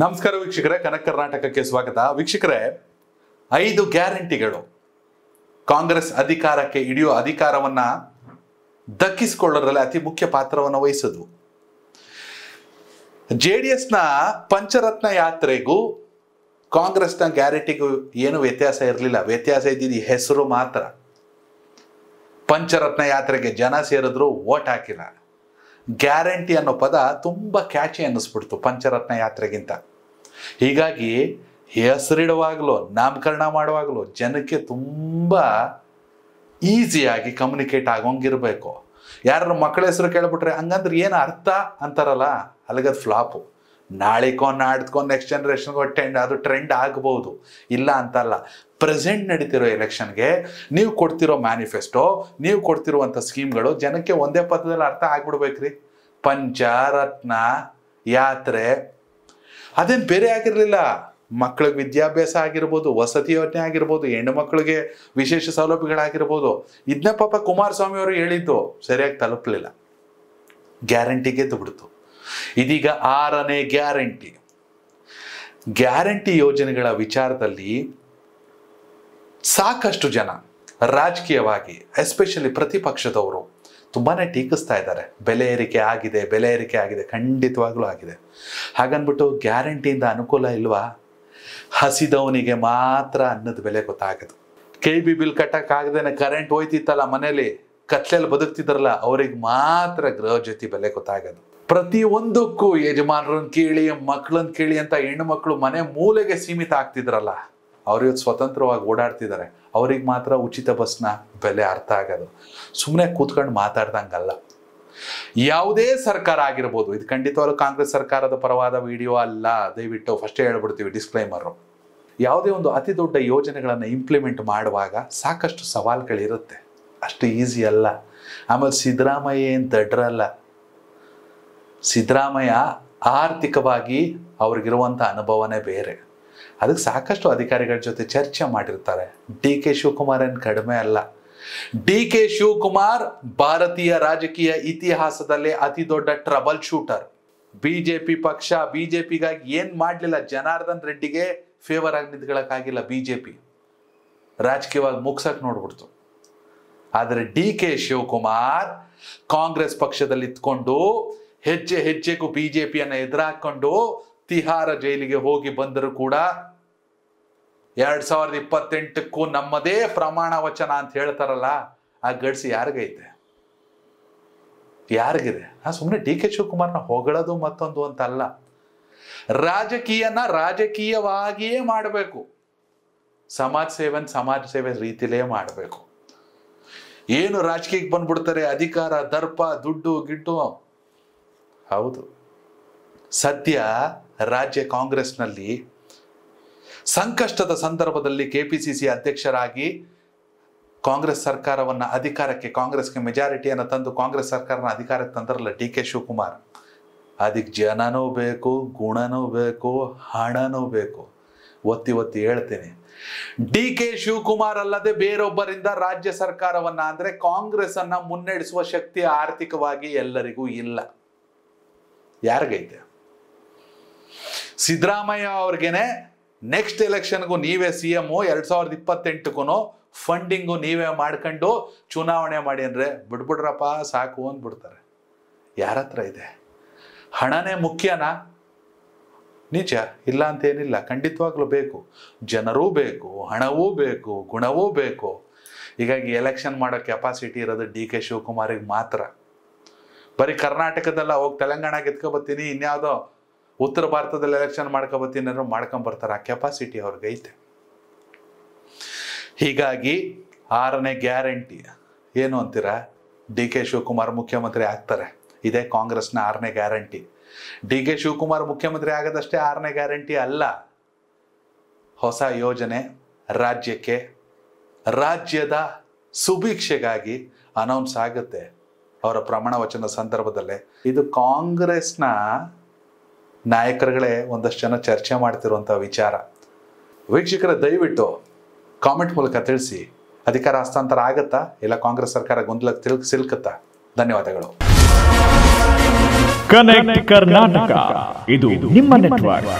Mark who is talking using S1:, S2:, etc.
S1: ನಮಸ್ಕಾರ ವೀಕ್ಷಕರೇ, ಕನಕ ಕರ್ನಾಟಕಕ್ಕೆ ಸ್ವಾಗತ. ವೀಕ್ಷಕರೇ, 5 ಗ್ಯಾರಂಟಿಗಳು ಕಾಂಗ್ರೆಸ್ ಅಧಿಕಾರಕ್ಕೆ ಹಿಡಿಯುವ ಅಧಿಕಾರವನ್ನ ದಕ್ಕಿಸಿಕೊಳ್ಳೋದ್ರಲ್ಲಿ ಅತಿ ಮುಖ್ಯ ಪಾತ್ರವನ್ನು ವಹಿಸಿದ್ವು. ಜೆಡಿಎಸ್ನ ಪಂಚರತ್ನ ಯಾತ್ರೆಗೂ ಕಾಂಗ್ರೆಸ್ನ ಗ್ಯಾರಂಟಿಗೂ ಏನು ವ್ಯತ್ಯಾಸ ಇರಲಿಲ್ಲ. ವ್ಯತ್ಯಾಸ ಇದ್ದಿದ್ದು ಹೆಸರು ಮಾತ್ರ. ಪಂಚರತ್ನ ಯಾತ್ರೆಗೆ ಜನ ಸೇರಿದ್ರು, ವೋಟ್ ಹಾಕಿಲ್ಲ. ಗ್ಯಾರಂಟಿ ಅನ್ನೋ ಪದ ತುಂಬ ಕ್ಯಾಚಿ ಅನ್ನಿಸ್ಬಿಡ್ತು ಪಂಚರತ್ನ ಯಾತ್ರೆಗಿಂತ. ಹೀಗಾಗಿ ಹೆಸರಿಡುವಾಗಲೂ ನಾಮಕರಣ ಮಾಡುವಾಗಲೂ ಜನಕ್ಕೆ ತುಂಬ ಈಸಿಯಾಗಿ ಕಮ್ಯುನಿಕೇಟ್ ಆಗೋಂಗಿರಬೇಕು. ಯಾರು ಮಕ್ಕಳ ಹೆಸರು ಕೇಳ್ಬಿಟ್ರೆ ಹಂಗಂದ್ರೆ ಏನು ಅರ್ಥ ಅಂತಾರಲ್ಲ, ಅಲ್ಲಿಗದು ಫ್ಲಾಪು. ನಾಳೆಕೋ ನಾಡ್ಕೋ ನೆಕ್ಸ್ಟ್ ಜನ್ರೇಷನ್ಗೋ ಅದು ಟ್ರೆಂಡ್ ಆಗ್ಬೋದು, ಇಲ್ಲ ಅಂತಲ್ಲ. ಪ್ರೆಸೆಂಟ್ ನಡೀತಿರೋ ಎಲೆಕ್ಷನ್ಗೆ ನೀವು ಕೊಡ್ತಿರೋ ಮ್ಯಾನಿಫೆಸ್ಟೋ, ನೀವು ಕೊಡ್ತಿರುವಂಥ ಸ್ಕೀಮ್ಗಳು ಜನಕ್ಕೆ ಒಂದೇ ಪದದಲ್ಲಿ ಅರ್ಥ ಆಗ್ಬಿಡ್ಬೇಕ್ರಿ. ಪಂಚರತ್ನ ಯಾತ್ರೆ ಅದೇನು ಬೇರೆ ಆಗಿರಲಿಲ್ಲ. ಮಕ್ಕಳಿಗೆ ವಿದ್ಯಾಭ್ಯಾಸ ಆಗಿರ್ಬೋದು, ವಸತಿ ಯೋಜನೆ ಆಗಿರ್ಬೋದು, ಹೆಣ್ಣು ಮಕ್ಕಳಿಗೆ ವಿಶೇಷ ಸೌಲಭ್ಯಗಳಾಗಿರ್ಬೋದು, ಇದನ್ನ ಪಾಪ ಕುಮಾರಸ್ವಾಮಿ ಅವರು ಹೇಳಿದ್ದು ಸರಿಯಾಗಿ ತಲುಪಲಿಲ್ಲ. ಗ್ಯಾರಂಟಿ ಗೆದ್ದು ಬಿಡ್ತು. ಇದೀಗ 6ನೇ ಗ್ಯಾರಂಟಿ ಯೋಜನೆಗಳ ವಿಚಾರದಲ್ಲಿ ಸಾಕಷ್ಟು ಜನ ರಾಜಕೀಯವಾಗಿ ಎಸ್ಪೆಷಲಿ ಪ್ರತಿಪಕ್ಷದವರು ತುಂಬಾನೇ ಟೀಕಿಸ್ತಾ ಇದ್ದಾರೆ. ಬೆಲೆ ಏರಿಕೆ ಆಗಿದೆ, ಖಂಡಿತವಾಗ್ಲೂ ಆಗಿದೆ. ಹಾಗನ್ಬಿಟ್ಟು ಗ್ಯಾರಂಟಿಯಿಂದ ಅನುಕೂಲ ಇಲ್ವಾ? ಹಸಿದವನಿಗೆ ಮಾತ್ರ ಅನ್ನದ ಬೆಲೆ ಗೊತ್ತಾಗದು. KB ಬಿಲ್ ಕಟ್ಟಕ್ಕಾಗದೇನೆ ಕರೆಂಟ್ ಹೋಯ್ತಿತ್ತಲ್ಲ, ಮನೇಲಿ ಕತ್ಲೆಯಲ್ಲಿ ಬದುಕ್ತಿದ್ರಲ್ಲ, ಅವ್ರಿಗೆ ಮಾತ್ರ ಗೃಹ ಜ್ಯೋತಿ ಬೆಲೆ ಗೊತ್ತಾಗದು. ಪ್ರತಿಯೊಂದಕ್ಕೂ ಯಜಮಾನರನ್ನ ಕೇಳಿ, ಮಕ್ಕಳನ್ನ ಕೇಳಿ ಅಂತ ಹೆಣ್ಣು ಮಕ್ಕಳು ಮನೆ ಮೂಲೆಗೆ ಸೀಮಿತ ಆಗ್ತಿದ್ರಲ್ಲ, ಅವ್ರಿಗೆ ಸ್ವತಂತ್ರವಾಗಿ ಓಡಾಡ್ತಿದ್ದಾರೆ. ಅವ್ರಿಗೆ ಮಾತ್ರ ಉಚಿತ ಬಸ್ನ ಬೆಲೆ ಅರ್ಥ ಆಗೋದು. ಸುಮ್ಮನೆ ಕೂತ್ಕೊಂಡು ಮಾತಾಡ್ದಂಗಲ್ಲ. ಯಾವುದೇ ಸರ್ಕಾರ ಆಗಿರ್ಬೋದು, ಇದು ಖಂಡಿತವಾಗ್ಲೂ ಕಾಂಗ್ರೆಸ್ ಸರ್ಕಾರದ ಪರವಾದ ವಿಡಿಯೋ ಅಲ್ಲ, ದಯವಿಟ್ಟು ಫಸ್ಟೇ ಹೇಳ್ಬಿಡ್ತೀವಿ ಡಿಸ್ಕ್ಲೈಮರು. ಯಾವುದೇ ಒಂದು ಅತಿ ದೊಡ್ಡ ಯೋಜನೆಗಳನ್ನು ಇಂಪ್ಲಿಮೆಂಟ್ ಮಾಡುವಾಗ ಸಾಕಷ್ಟು ಸವಾಲುಗಳಿರುತ್ತೆ, ಅಷ್ಟು ಈಸಿ ಅಲ್ಲ. ಆಮೇಲೆ ಸಿದ್ದರಾಮಯ್ಯ ಏನು ದಡ್ರಲ್ಲ. ಸಿದ್ದರಾಮಯ್ಯ ಆರ್ಥಿಕವಾಗಿ ಅವ್ರಿಗಿರುವಂಥ ಅನುಭವನೇ ಬೇರೆ. ಅದಕ್ಕೆ ಸಾಕಷ್ಟು ಅಧಿಕಾರಿಗಳ ಜೊತೆ ಚರ್ಚೆ ಮಾಡಿರ್ತಾರೆ. DK ಶಿವಕುಮಾರ್ ಏನು ಕಡಿಮೆ ಅಲ್ಲ. DK ಶಿವಕುಮಾರ್ ಭಾರತೀಯ ರಾಜಕೀಯ ಇತಿಹಾಸದಲ್ಲೇ ಅತಿ ದೊಡ್ಡ ಟ್ರಬಲ್ ಶೂಟರ್. ಬಿಜೆಪಿಗಾಗಿ ಏನ್ ಮಾಡ್ಲಿಲ್ಲ. ಜನಾರ್ದನ್ ರೆಡ್ಡಿಗೆ ಫೇವರ್ ಆಗಿ ನಿಂತ್ಕೊಳ್ಳಕ್ಕಾಗಿಲ್ಲ BJP, ರಾಜಕೀಯವಾಗಿ ಮುಗ್ಸಕ್ ನೋಡ್ಬಿಡ್ತು. ಆದರೆ DK ಶಿವಕುಮಾರ್ ಕಾಂಗ್ರೆಸ್ ಪಕ್ಷದಲ್ಲಿ ಇತ್ಕೊಂಡು ಹೆಜ್ಜೆಗೂ BJPಯನ್ನು ಎದುರಾಕೊಂಡು ತಿಹಾರ ಜೈಲಿಗೆ ಹೋಗಿ ಬಂದರೂ ಕೂಡ 2028ಕ್ಕೂ ನಮ್ಮದೇ ಪ್ರಮಾಣ ವಚನ ಅಂತ ಹೇಳ್ತಾರಲ್ಲ, ಆ ಗಡ್ಸಿ ಯಾರಿಗೈತೆ? ಯಾರಿಗಿದೆ? ಸುಮ್ಮನೆ DK ಶಿವಕುಮಾರ್ನ ಹೊಗಳೋದು ಮತ್ತೊಂದು ಅಂತ ಅಲ್ಲ. ರಾಜಕೀಯವಾಗಿಯೇ ಮಾಡಬೇಕು. ಸಮಾಜ ಸೇವೆ ರೀತಿಲೇ ಮಾಡಬೇಕು. ಏನು ರಾಜಕೀಯಕ್ಕೆ ಬಂದ್ಬಿಡ್ತಾರೆ, ಅಧಿಕಾರ, ದರ್ಪ, ದುಡ್ಡು ಗಿಡ್ಡು. ಹೌದು, ಸದ್ಯ ರಾಜ್ಯ ಕಾಂಗ್ರೆಸ್ನಲ್ಲಿ ಸಂಕಷ್ಟದ ಸಂದರ್ಭದಲ್ಲಿ KPCC ಅಧ್ಯಕ್ಷರಾಗಿ ಕಾಂಗ್ರೆಸ್ ಸರ್ಕಾರವನ್ನು ಅಧಿಕಾರಕ್ಕೆ, ಕಾಂಗ್ರೆಸ್ಗೆ ಮೆಜಾರಿಟಿಯನ್ನು ತಂದು ಕಾಂಗ್ರೆಸ್ ಸರ್ಕಾರನ ಅಧಿಕಾರಕ್ಕೆ ತಂದ್ರಲ್ಲ DK ಶಿವಕುಮಾರ್. ಅದಕ್ಕೆ ಜನನೂ ಬೇಕು, ಗುಣನೂ ಬೇಕು, ಹಣನೂ ಬೇಕು. ಒತ್ತಿ ಹೇಳ್ತೀನಿ, DK ಶಿವಕುಮಾರ್ ಅಲ್ಲದೆ ಬೇರೊಬ್ಬರಿಂದ ರಾಜ್ಯ ಸರ್ಕಾರವನ್ನ ಅಂದ್ರೆ ಕಾಂಗ್ರೆಸ್ ಅನ್ನ ಮುನ್ನಡೆಸುವ ಶಕ್ತಿ ಆರ್ಥಿಕವಾಗಿ ಎಲ್ಲರಿಗೂ ಇಲ್ಲ. ಯಾರಿಗೈತೆ? ಸಿದ್ದರಾಮಯ್ಯ ಅವ್ರಿಗೇನೆ ನೆಕ್ಸ್ಟ್ ಎಲೆಕ್ಷನ್ಗೂ ನೀವೇ CM, 2028ಕ್ಕೂ ಫಂಡಿಂಗು ನೀವೇ ಮಾಡ್ಕೊಂಡು ಚುನಾವಣೆ ಮಾಡಿ ಅಂದ್ರೆ ಬಿಡ್ಬಿಡ್ರಪ್ಪ ಸಾಕು ಅಂದ್ಬಿಡ್ತಾರೆ. ಯಾರ ಹತ್ರ ಇದೆ? ಹಣನೇ ಮುಖ್ಯನಾ? ನಿಜ, ಇಲ್ಲ ಅಂತೇನಿಲ್ಲ, ಖಂಡಿತವಾಗ್ಲೂ ಬೇಕು. ಜನರೂ ಬೇಕು, ಹಣವೂ ಬೇಕು, ಗುಣವೂ ಬೇಕು. ಹೀಗಾಗಿ ಎಲೆಕ್ಷನ್ ಮಾಡೋ ಕೆಪಾಸಿಟಿ ಇರೋದು DK ಶಿವಕುಮಾರಿಗೆ ಮಾತ್ರ. ಬರೀ ಕರ್ನಾಟಕದಲ್ಲ, ಹೋಗಿ ತೆಲಂಗಾಣಕ್ಕೆ ಎತ್ಕೊಬತ್ತೀನಿ, ಇನ್ಯಾವುದೋ ಉತ್ತರ ಭಾರತದಲ್ಲಿ ಎಲೆಕ್ಷನ್ ಮಾಡ್ಕೊಬತ್ತೀನಿ ಅನ್ನೋ ಮಾಡ್ಕೊಂಬರ್ತಾರೆ. ಆ ಕೆಪಾಸಿಟಿ ಅವ್ರಿಗೈತೆ. ಹೀಗಾಗಿ 6ನೇ ಗ್ಯಾರಂಟಿ ಏನು ಅಂತೀರಾ? DK ಶಿವಕುಮಾರ್ ಮುಖ್ಯಮಂತ್ರಿ ಆಗ್ತಾರೆ. ಇದೇ ಕಾಂಗ್ರೆಸ್ನ 6ನೇ ಗ್ಯಾರಂಟಿ. DK ಶಿವಕುಮಾರ್ ಮುಖ್ಯಮಂತ್ರಿ ಆಗೋದಷ್ಟೇ 6ನೇ ಗ್ಯಾರಂಟಿ ಅಲ್ಲ. ಹೊಸ ಯೋಜನೆ ರಾಜ್ಯಕ್ಕೆ, ರಾಜ್ಯದ ಸುಭಿಕ್ಷೆಗಾಗಿ ಅನೌನ್ಸ್ ಆಗುತ್ತೆ ಅವರ ಪ್ರಮಾಣ ವಚನ ಸಂದರ್ಭದಲ್ಲೇ. ಇದು ಕಾಂಗ್ರೆಸ್ನ ನಾಯಕರುಗಳೇ ಒಂದಷ್ಟು ಜನ ಚರ್ಚೆ ಮಾಡ್ತಿರುವಂಥ ವಿಚಾರ. ವೀಕ್ಷಕರೇ, ದಯವಿಟ್ಟು ಕಾಮೆಂಟ್ ಮೂಲಕ ತಿಳಿಸಿ, ಅಧಿಕಾರ ಹಸ್ತಾಂತರ ಆಗತ್ತಾ ಇಲ್ಲ ಕಾಂಗ್ರೆಸ್ ಸರ್ಕಾರ ಗೊಂದಲಕ್ಕೆ ಸಿಲುಕುತ್ತಾ? ಧನ್ಯವಾದಗಳು.
S2: ಕನೆಕ್ಟ್ ಕರ್ನಾಟಕ, ಇದು ನಿಮ್ಮ ನೆಟ್ವರ್ಕ್.